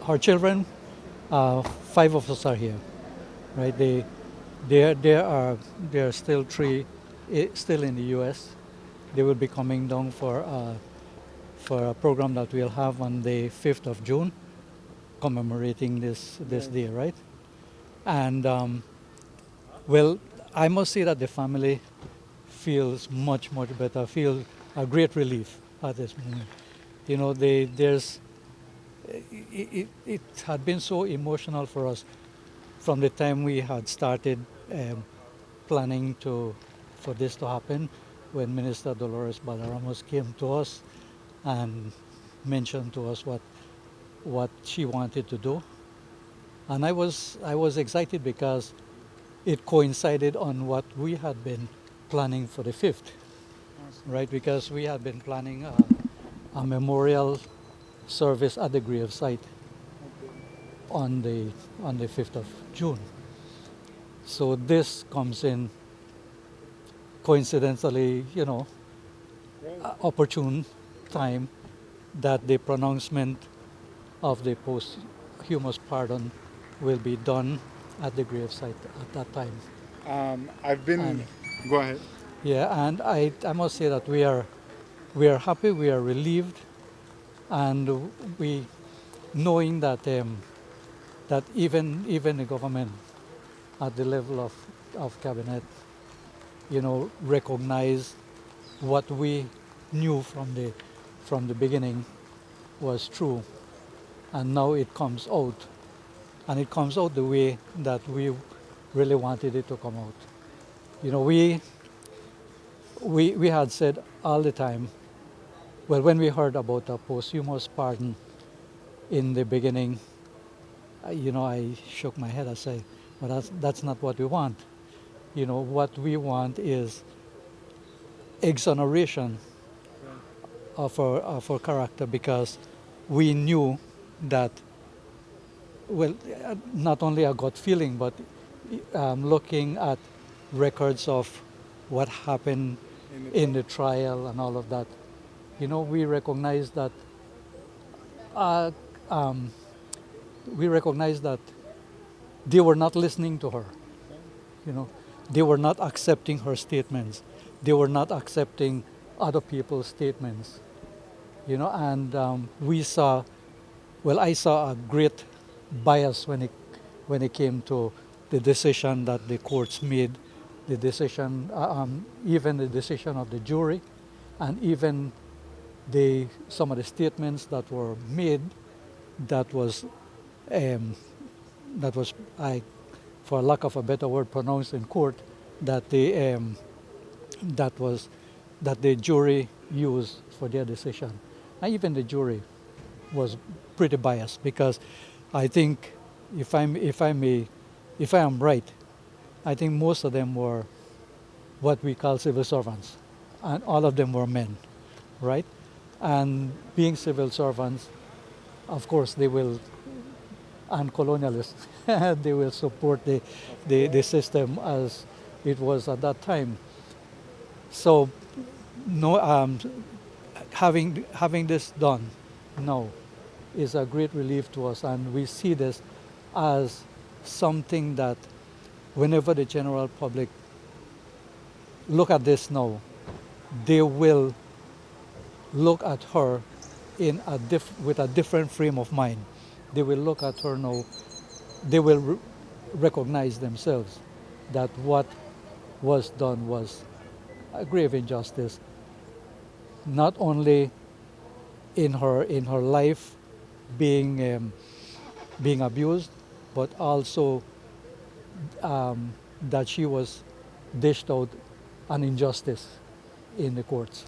her children, 5 of us are here, right? There are still three still in the U.S. They will be coming down for a program that we'll have on the 5th of June, commemorating this day, right? And well, I must say that the family feels much better, feel a great relief at this moment. There's it had been so emotional for us from the time we had started planning for this to happen, when Minister Dolores Balaramus came to us and mentioned to us what she wanted to do. And I was excited because it coincided on what we had been planning for the 5th, right? Because we had been planning a memorial service at the grave site on the 5th of June. So this comes in coincidentally, opportune time that the pronouncement of the posthumous pardon will be done at the grave site at that time. I've been. And Go ahead. yeah, and I must say that we are happy, we are relieved, and we knowing that even the government at the level of cabinet, recognize what we knew from the beginning was true, and now it comes out, and it comes out the way that we really wanted it to come out. We had said all the time, well, when we heard about a posthumous pardon in the beginning, I shook my head. I say, well, that's not what we want. What we want is exoneration of our character, because we knew that, well, not only a gut feeling, but looking at records of what happened in the trial and all of that, we recognize that uh, um, they were not listening to her. They were not accepting her statements. They were not accepting other people's statements. And we saw, well, I saw a great bias when it came to the decision that the courts made, the decision, even the decision of the jury, and even some of the statements that were made. That was um, I, for lack of a better word, pronounced in court, that that was that the jury used for their decision. And even the jury was pretty biased, because I think, if I am right, I think most of them were what we call civil servants, and all of them were men, right? And being civil servants, of course, they will, and colonialists, they will support the system as it was at that time. So, no, having this done now is a great relief to us, and we see this as something that, whenever the general public look at this now, they will look at her with a different frame of mind. They will look at her now. They will recognize themselves that what was done was a grave injustice, not only in her life being abused, but also that she was dished out an injustice in the courts.